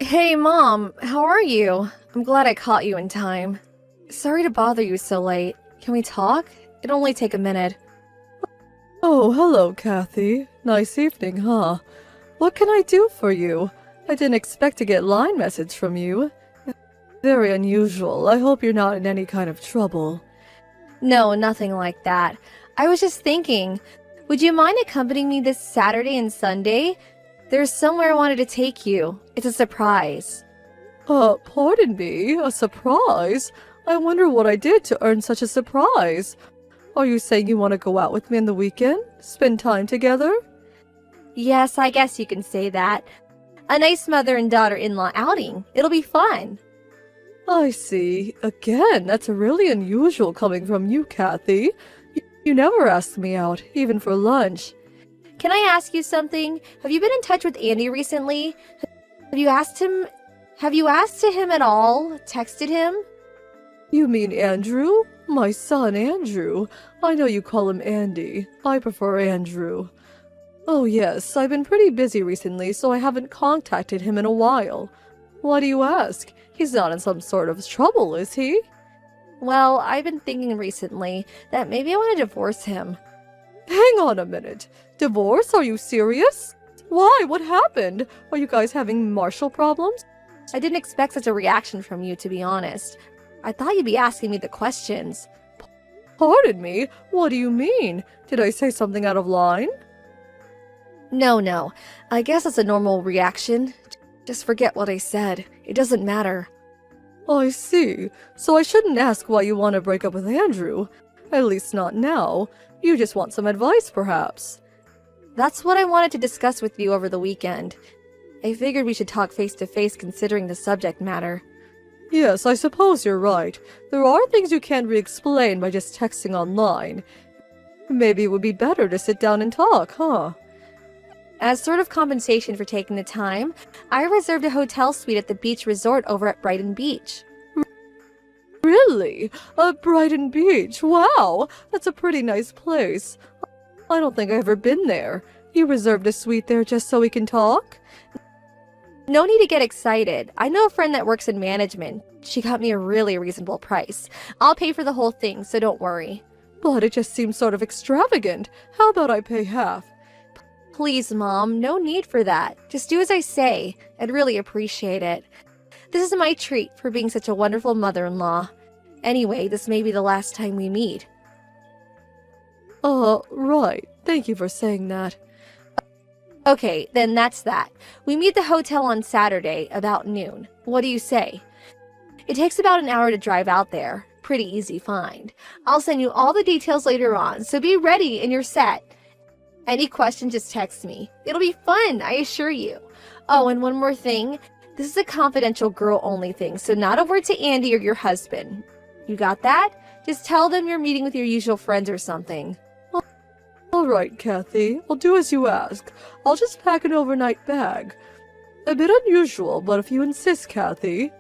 Hey, Mom, how are you? I'm glad I caught you in time. Sorry to bother you so late. Can we talk? It'll only take a minute. Oh, hello, Kathy. Nice evening, huh? What can I do for you? I didn't expect to get line message from you. Very unusual. I hope you're not in any kind of trouble. No, nothing like that. I was just thinking, would you mind accompanying me this Saturday and Sunday? There's somewhere I wanted to take you. It's a surprise. Pardon me? A surprise? I wonder what I did to earn such a surprise. Are you saying you want to go out with me on the weekend? Spend time together? Yes, I guess you can say that. A nice mother and daughter-in-law outing. It'll be fun. I see. Again, that's really unusual coming from you, Kathy. You never ask me out, even for lunch. Can I ask you something? Have you been in touch with Andy recently? Have you asked him at all? Texted him? You mean Andrew? My son, Andrew. I know you call him Andy. I prefer Andrew. Oh yes, I've been pretty busy recently, so I haven't contacted him in a while. Why do you ask? He's not in some sort of trouble, is he? Well, I've been thinking recently that maybe I want to divorce him. Hang on a minute. Divorce? Are you serious? Why? What happened? Are you guys having marital problems? I didn't expect such a reaction from you, to be honest. I thought you'd be asking me the questions. Pardon me? What do you mean? Did I say something out of line? No. I guess it's a normal reaction. Just forget what I said. It doesn't matter. I see. So I shouldn't ask why you want to break up with Andrew. At least not now. You just want some advice, perhaps. That's what I wanted to discuss with you over the weekend. I figured we should talk face to face considering the subject matter. Yes, I suppose you're right. There are things you can't re-explain by just texting online. Maybe it would be better to sit down and talk, huh? As sort of compensation for taking the time, I reserved a hotel suite at the beach resort over at Brighton Beach. Really? Brighton Beach? Wow! That's a pretty nice place. I don't think I've ever been there. You reserved a suite there just so we can talk? No need to get excited. I know a friend that works in management. She got me a really reasonable price. I'll pay for the whole thing, so don't worry. But it just seems sort of extravagant. How about I pay half? Please, Mom, no need for that. Just do as I say. I'd really appreciate it. This is my treat for being such a wonderful mother-in-law. Anyway, this may be the last time we meet. Right. Thank you for saying that. Okay, then that's that. We meet at the hotel on Saturday, about noon. What do you say? It takes about an hour to drive out there. Pretty easy find. I'll send you all the details later on, so be ready and you're set. Any questions, just text me. It'll be fun, I assure you. Oh, and one more thing. This is a confidential girl-only thing, so not a word to Andy or your husband. You got that? Just tell them you're meeting with your usual friends or something. All right, Kathy. I'll do as you ask. I'll just pack an overnight bag. A bit unusual, but if you insist, Kathy.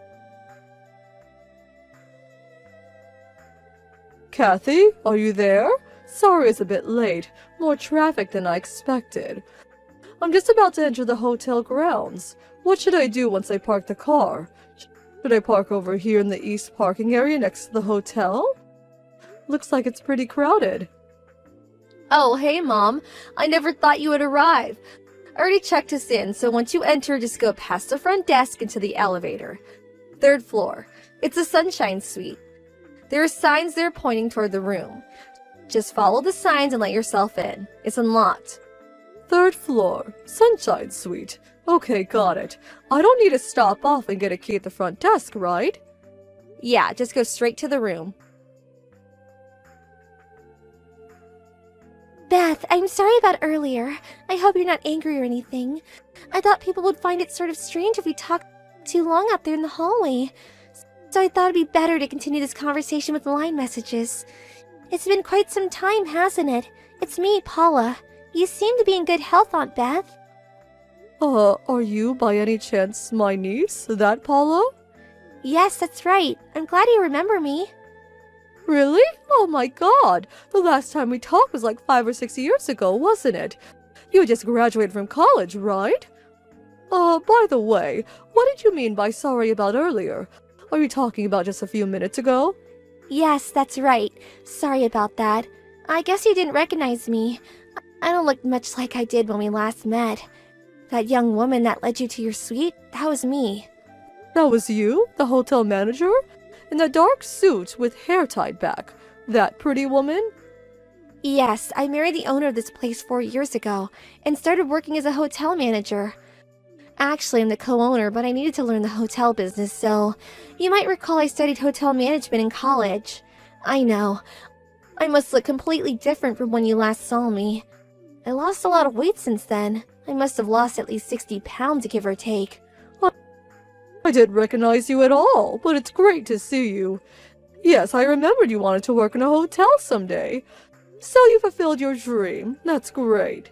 Kathy, are you there? Sorry it's a bit late. More traffic than I expected. I'm just about to enter the hotel grounds. What should I do once I park the car? Should I park over here in the east parking area next to the hotel? Looks like it's pretty crowded. Oh, hey, Mom. I never thought you would arrive. I already checked us in, so once you enter, just go past the front desk into the elevator. 3rd floor. It's a sunshine suite. There are signs there pointing toward the room. Just follow the signs and let yourself in. It's unlocked. 3rd floor. Sunshine suite. Okay, got it. I don't need to stop off and get a key at the front desk, right? Yeah, just go straight to the room. Beth, I'm sorry about earlier. I hope you're not angry or anything. I thought people would find it sort of strange if we talked too long out there in the hallway. So I thought it'd be better to continue this conversation with line messages. It's been quite some time, hasn't it? It's me, Paula. You seem to be in good health, Aunt Beth. Are you by any chance my niece, that Paula? Yes, that's right. I'm glad you remember me. Really? Oh my god! The last time we talked was like 5 or 6 years ago, wasn't it? You had just graduated from college, right? By the way, what did you mean by sorry about earlier? Are you talking about just a few minutes ago? Yes, that's right. Sorry about that. I guess you didn't recognize me. I don't look much like I did when we last met. That young woman that led you to your suite, that was me. That was you, the hotel manager? In the dark suit with hair tied back. That pretty woman? Yes, I married the owner of this place 4 years ago and started working as a hotel manager. Actually, I'm the co-owner, but I needed to learn the hotel business, so you might recall I studied hotel management in college. I know. I must look completely different from when you last saw me. I lost a lot of weight since then. I must have lost at least 60 pounds, give or take. I didn't recognize you at all, but it's great to see you. Yes, I remembered you wanted to work in a hotel someday. So you fulfilled your dream. That's great.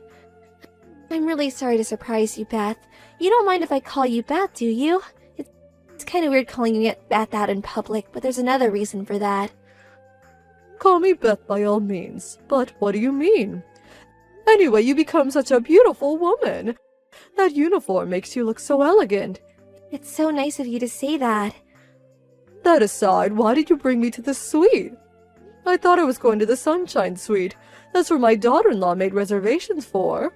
I'm really sorry to surprise you, Beth. You don't mind if I call you Beth, do you? It's kind of weird calling you Beth out in public, but there's another reason for that. Call me Beth by all means, but what do you mean? Anyway, you become such a beautiful woman. That uniform makes you look so elegant. It's so nice of you to say that. That aside, why did you bring me to the suite? I thought I was going to the Sunshine Suite. That's where my daughter-in-law made reservations for.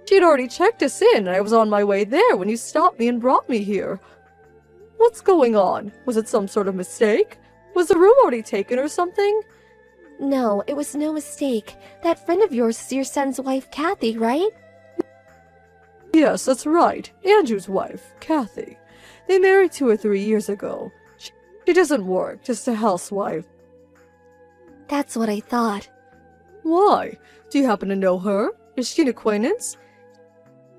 She'd already checked us in, and I was on my way there when you stopped me and brought me here. What's going on? Was it some sort of mistake? Was the room already taken or something? No, it was no mistake. That friend of yours is your son's wife, Kathy, right? Yes, that's right. Andrew's wife, Kathy. They married 2 or 3 years ago. She doesn't work, just a housewife. That's what I thought. Why? Do you happen to know her? Is she an acquaintance?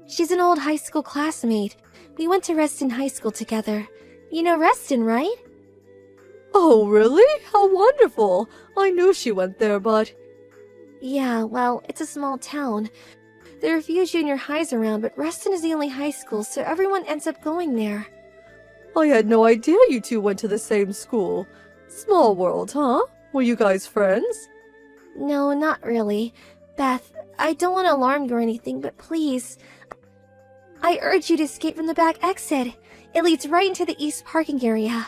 She's an old high school classmate. We went to Reston High School together. You know Reston, right? Oh, really? How wonderful! I knew she went there, but... Yeah, well, it's a small town. There are a few junior highs around, but Reston is the only high school, so everyone ends up going there. I had no idea you two went to the same school. Small world, huh? Were you guys friends? No, not really. Beth, I don't want to alarm you or anything, but please. I urge you to escape from the back exit. It leads right into the east parking area.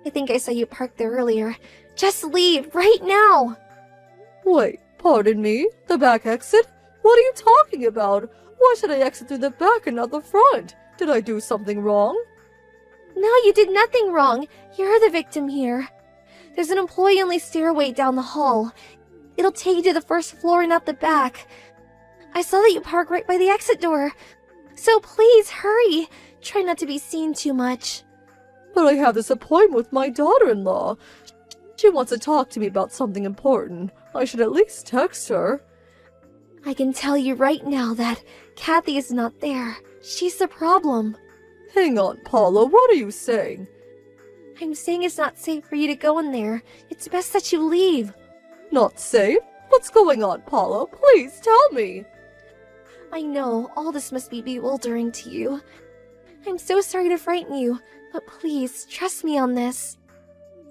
I think I saw you parked there earlier. Just leave, right now! Wait, pardon me? The back exit? What are you talking about? Why should I exit through the back and not the front? Did I do something wrong? No, you did nothing wrong. You're the victim here. There's an employee-only stairway down the hall. It'll take you to the first floor and out the back. I saw that you park right by the exit door. So please, hurry. Try not to be seen too much. But I have this appointment with my daughter-in-law. She wants to talk to me about something important. I should at least text her. I can tell you right now that Kathy is not there. She's the problem. Hang on, Paula, what are you saying? I'm saying it's not safe for you to go in there. It's best that you leave. Not safe? What's going on, Paula? Please tell me. I know, all this must be bewildering to you. I'm so sorry to frighten you, but please, trust me on this.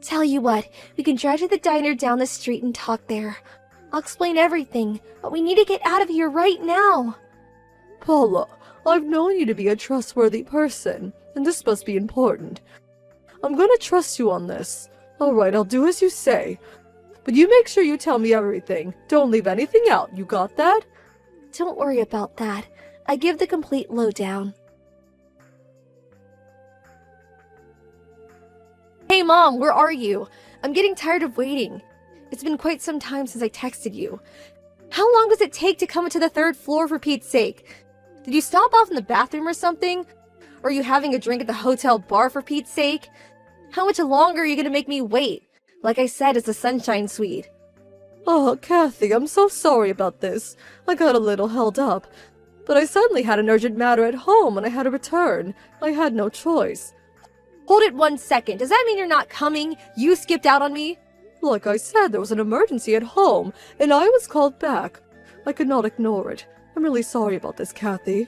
Tell you what, we can drive to the diner down the street and talk there. I'll explain everything, but we need to get out of here right now. Paula, I've known you to be a trustworthy person, and this must be important. I'm gonna trust you on this. Alright, I'll do as you say. But you make sure you tell me everything. Don't leave anything out, you got that? Don't worry about that. I give the complete lowdown. Hey Mom, where are you? I'm getting tired of waiting. It's been quite some time since I texted you. How long does it take to come into the 3rd floor, for Pete's sake? Did you stop off in the bathroom or something? Or are you having a drink at the hotel bar, for Pete's sake? How much longer are you gonna make me wait? Like I said, it's the Sunshine Suite. Oh, Kathy, I'm so sorry about this. I got a little held up. But I suddenly had an urgent matter at home and I had to return. I had no choice. Hold it 1 second. Does that mean you're not coming? You skipped out on me? Like I said, there was an emergency at home, and I was called back. I could not ignore it. I'm really sorry about this, Kathy.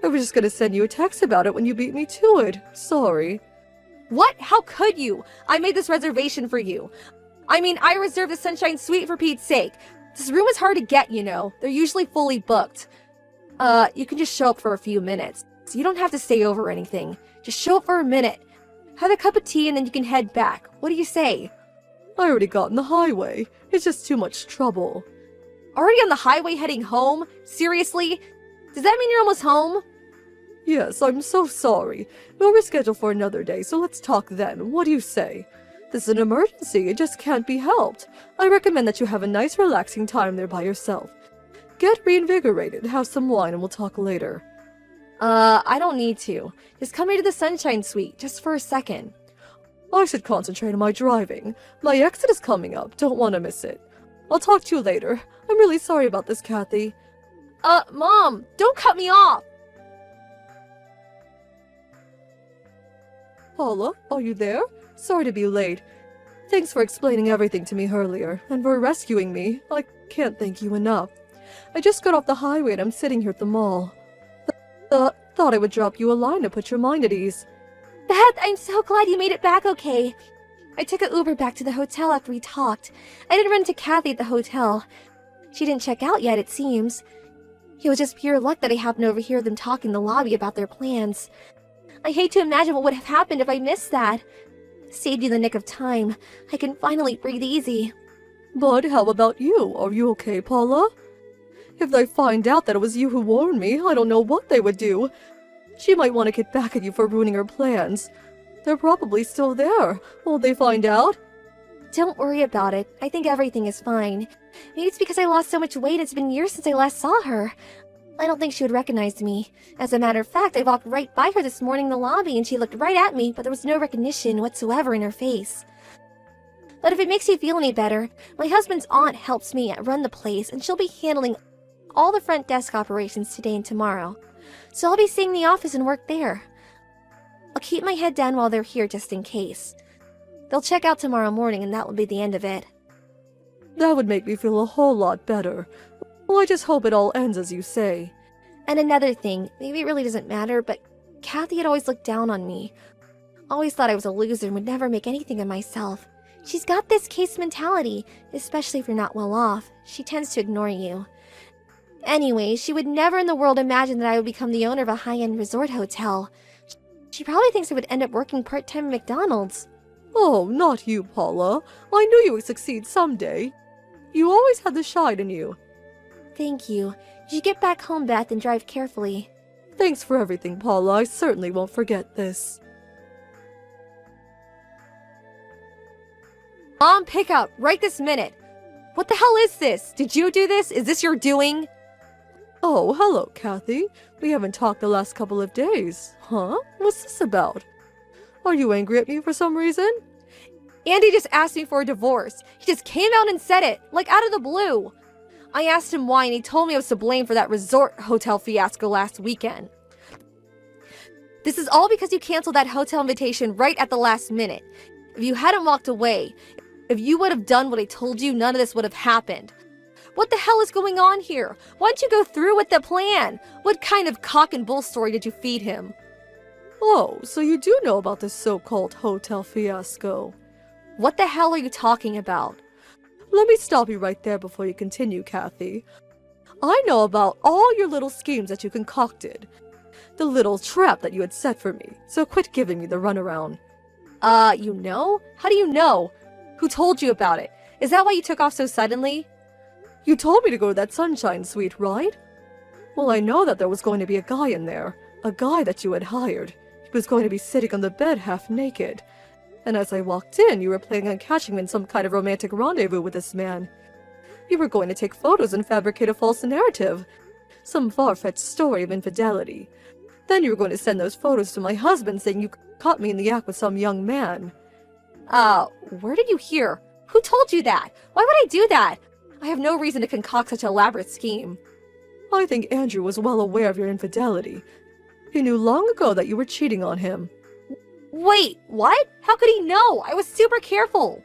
I was just gonna send you a text about it when you beat me to it. Sorry. What? How could you? I made this reservation for you. I mean, I reserved the Sunshine Suite for Pete's sake. This room is hard to get, you know. They're usually fully booked. You can just show up for a few minutes. afterwards. You don't have to stay over or anything. Just show up for a minute. Have a cup of tea and then you can head back. What do you say? I already got in the highway. It's just too much trouble. Already on the highway heading home? Seriously? Does that mean you're almost home? Yes, I'm so sorry. We'll reschedule for another day, so let's talk then. What do you say? This is an emergency. It just can't be helped. I recommend that you have a nice relaxing time there by yourself. Get reinvigorated, have some wine, and we'll talk later. I don't need to. Just come here to the Sunshine Suite, just for a second. I should concentrate on my driving. My exit is coming up. Don't want to miss it. I'll talk to you later. I'm really sorry about this, Kathy. Mom, don't cut me off! Paula, are you there? Sorry to be late. Thanks for explaining everything to me earlier, and for rescuing me. I can't thank you enough. I just got off the highway and I'm sitting here at the mall. Thought I would drop you a line to put your mind at ease. Beth, I'm so glad you made it back okay. I took an Uber back to the hotel after we talked. I didn't run into Kathy at the hotel. She didn't check out yet, it seems. It was just pure luck that I happened to overhear them talking in the lobby about their plans. I hate to imagine what would have happened if I missed that. Saved you the nick of time. I can finally breathe easy. But how about you? Are you okay, Paula? If they find out that it was you who warned me, I don't know what they would do. She might want to get back at you for ruining her plans. They're probably still there. Won't they find out? Don't worry about it. I think everything is fine. Maybe it's because I lost so much weight. It's been years since I last saw her. I don't think she would recognize me. As a matter of fact, I walked right by her this morning in the lobby and she looked right at me, but there was no recognition whatsoever in her face. But if it makes you feel any better, my husband's aunt helps me run the place and she'll be handling all the front desk operations today and tomorrow. So I'll be seeing the office and work there. I'll keep my head down while they're here just in case. They'll check out tomorrow morning and that will be the end of it. That would make me feel a whole lot better. Well, I just hope it all ends as you say. And another thing, maybe it really doesn't matter, but Kathy had always looked down on me. Always thought I was a loser and would never make anything of myself. She's got this case mentality, especially if you're not well off. She tends to ignore you. Anyway, she would never in the world imagine that I would become the owner of a high-end resort hotel. She probably thinks I would end up working part-time at McDonald's. Oh, not you, Paula. I knew you would succeed someday. You always had the shine in you. Thank you. You should get back home, Beth, and drive carefully. Thanks for everything, Paula. I certainly won't forget this. Mom, pick up, right this minute. What the hell is this? Did you do this? Is this your doing? Oh, hello, Kathy. We haven't talked the last couple of days. Huh? What's this about? Are you angry at me for some reason? Andy just asked me for a divorce. He just came out and said it, like out of the blue. I asked him why and he told me I was to blame for that resort hotel fiasco last weekend. This is all because you canceled that hotel invitation right at the last minute. If you hadn't walked away, if you would have done what I told you, none of this would have happened. What the hell is going on here? Why didn't you go through with the plan? What kind of cock and bull story did you feed him? Oh, so you do know about this so-called hotel fiasco. What the hell are you talking about? Let me stop you right there before you continue, Kathy. I know about all your little schemes that you concocted. The little trap that you had set for me, so quit giving me the runaround. You know? How do you know? Who told you about it? Is that why you took off so suddenly? You told me to go to that Sunshine Suite, right? Well, I know that there was going to be a guy in there. A guy that you had hired. He was going to be sitting on the bed half naked. And as I walked in, you were planning on catching me in some kind of romantic rendezvous with this man. You were going to take photos and fabricate a false narrative. Some far-fetched story of infidelity. Then you were going to send those photos to my husband saying you caught me in the act with some young man. Where did you hear? Who told you that? Why would I do that? I have no reason to concoct such an elaborate scheme. I think Andrew was well aware of your infidelity. He knew long ago that you were cheating on him. Wait, what? How could he know? I was super careful.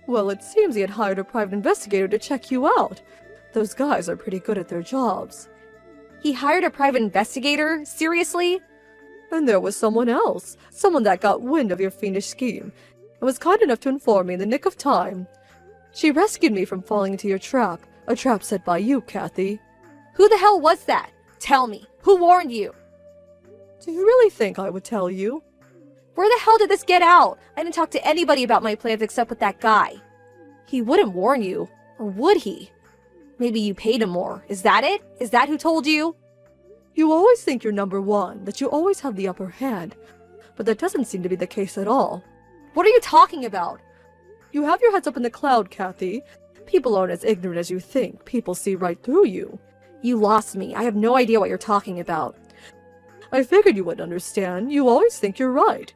Well, it seems he had hired a private investigator to check you out. Those guys are pretty good at their jobs. He hired a private investigator? Seriously? And there was someone else. Someone that got wind of your fiendish scheme and was kind enough to inform me in the nick of time. She rescued me from falling into your trap. A trap set by you, Kathy. Who the hell was that? Tell me. Who warned you? Do you really think I would tell you? Where the hell did this get out? I didn't talk to anybody about my plans except with that guy. He wouldn't warn you, or would he? Maybe you paid him more. Is that it? Is that who told you? You always think you're number one, that you always have the upper hand. But that doesn't seem to be the case at all. What are you talking about? You have your heads up in the cloud, Kathy. People aren't as ignorant as you think. People see right through you. You lost me. I have no idea what you're talking about. I figured you would understand. You always think you're right.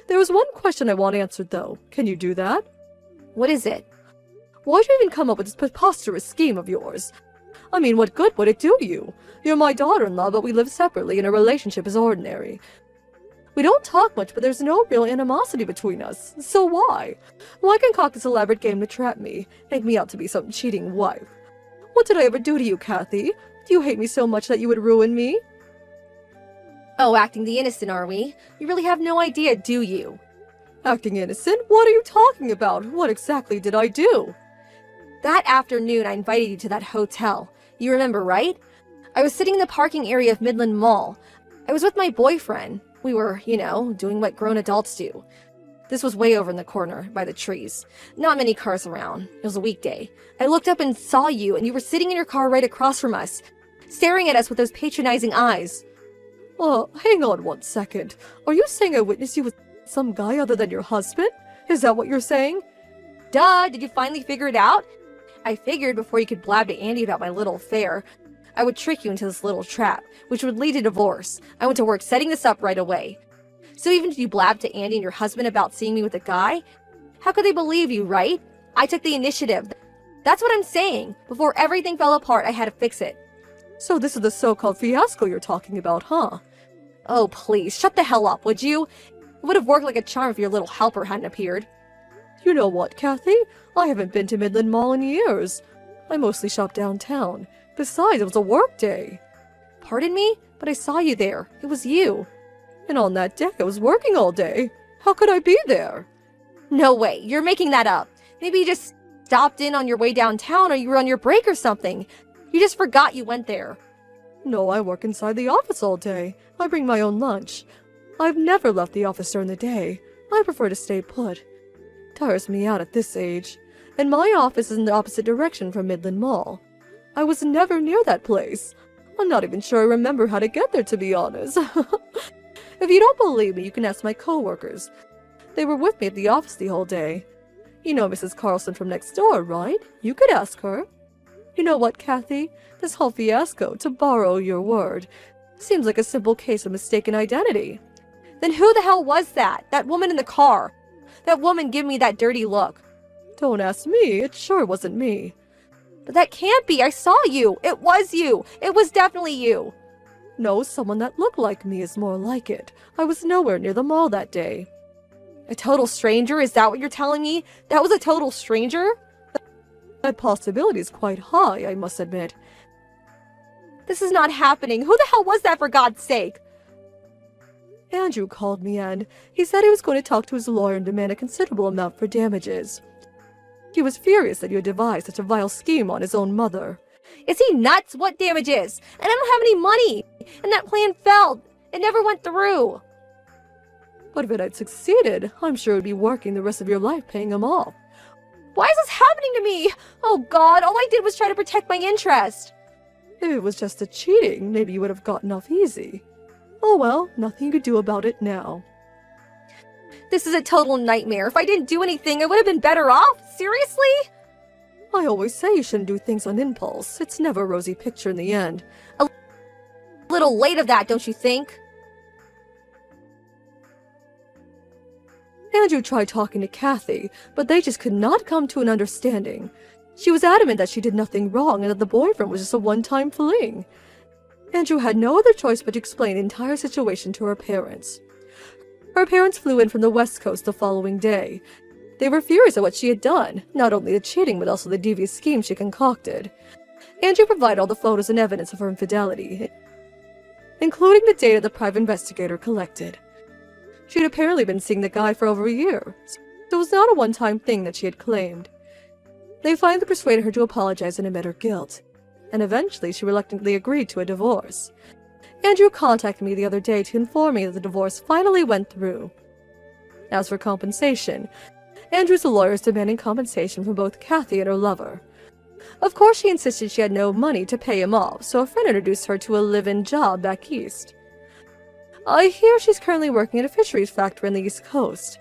There was one question I want answered, though. Can you do that? What is it? Why'd you even come up with this preposterous scheme of yours? I mean, what good would it do you? You're my daughter-in-law, but we live separately and our relationship is ordinary. We don't talk much, but there's no real animosity between us. So why? Why concoct this elaborate game to trap me, make me out to be some cheating wife? What did I ever do to you, Kathy? Do you hate me so much that you would ruin me? Oh, acting the innocent, are we? You really have no idea, do you? Acting innocent? What are you talking about? What exactly did I do? That afternoon, I invited you to that hotel. You remember, right? I was sitting in the parking area of Midland Mall. I was with my boyfriend. We were, doing what grown adults do. This was way over in the corner, by the trees. Not many cars around. It was a weekday. I looked up and saw you, and you were sitting in your car right across from us, staring at us with those patronizing eyes. Hang on 1 second. Are you saying I witnessed you with some guy other than your husband? Is that what you're saying? Duh, did you finally figure it out? I figured before you could blab to Andy about my little affair, I would trick you into this little trap, which would lead to divorce. I went to work setting this up right away. So even if you blabbed to Andy and your husband about seeing me with a guy, how could they believe you, right? I took the initiative. That's what I'm saying. Before everything fell apart, I had to fix it. So this is the so-called fiasco you're talking about, huh? Oh, please, shut the hell up, would you? It would have worked like a charm if your little helper hadn't appeared. You know what, Kathy? I haven't been to Midland Mall in years. I mostly shop downtown. Besides, it was a work day. Pardon me? But I saw you there. It was you. And on that day, I was working all day. How could I be there? No way. You're making that up. Maybe you just stopped in on your way downtown or you were on your break or something. You just forgot you went there. No, I work inside the office all day. I bring my own lunch. I've never left the office during the day. I prefer to stay put. Tires me out at this age. And my office is in the opposite direction from Midland Mall. I was never near that place. I'm not even sure I remember how to get there, to be honest. If you don't believe me, you can ask my coworkers. They were with me at the office the whole day. You know Mrs. Carlson from next door, right? You could ask her. You know what, Kathy? This whole fiasco, to borrow your word, seems like a simple case of mistaken identity. Then who the hell was that? That woman in the car? That woman giving me that dirty look. Don't ask me. It sure wasn't me. But that can't be. I saw you. It was you. It was definitely you. No, someone that looked like me is more like it. I was nowhere near the mall that day. A total stranger? Is that what you're telling me? That was a total stranger? That possibility is quite high, I must admit. This is not happening. Who the hell was that, for God's sake? Andrew called me and he said he was going to talk to his lawyer and demand a considerable amount for damages. He was furious that you had devised such a vile scheme on his own mother. Is he nuts? What damages? And I don't have any money. And that plan failed. It never went through. But if it had succeeded, I'm sure it would be working the rest of your life paying him off. Why is this happening to me? Oh God, all I did was try to protect my interest. If it was just a cheating, maybe you would have gotten off easy. Oh well, nothing you could do about it now. This is a total nightmare. If I didn't do anything, I would have been better off. Seriously? I always say you shouldn't do things on impulse. It's never a rosy picture in the end. A little late of that, don't you think? Andrew tried talking to Kathy, but they just could not come to an understanding. She was adamant that she did nothing wrong and that the boyfriend was just a one-time fling. Andrew had no other choice but to explain the entire situation to her parents. Her parents flew in from the West Coast the following day. They were furious at what she had done, not only the cheating but also the devious scheme she concocted. Andrew provided all the photos and evidence of her infidelity, including the data the private investigator collected. She had apparently been seeing the guy for over a year, so it was not a one-time thing that she had claimed. They finally persuaded her to apologize and admit her guilt, and eventually she reluctantly agreed to a divorce. Andrew contacted me the other day to inform me that the divorce finally went through. As for compensation, Andrew's lawyer is demanding compensation from both Kathy and her lover. Of course, she insisted she had no money to pay him off, so a friend introduced her to a live-in job back east. I hear she's currently working at a fisheries factory on the East Coast.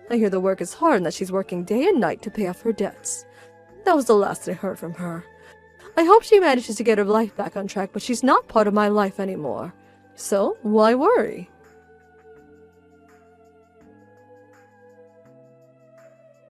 I hear the work is hard and that she's working day and night to pay off her debts. That was the last I heard from her. I hope she manages to get her life back on track, but she's not part of my life anymore. So, why worry?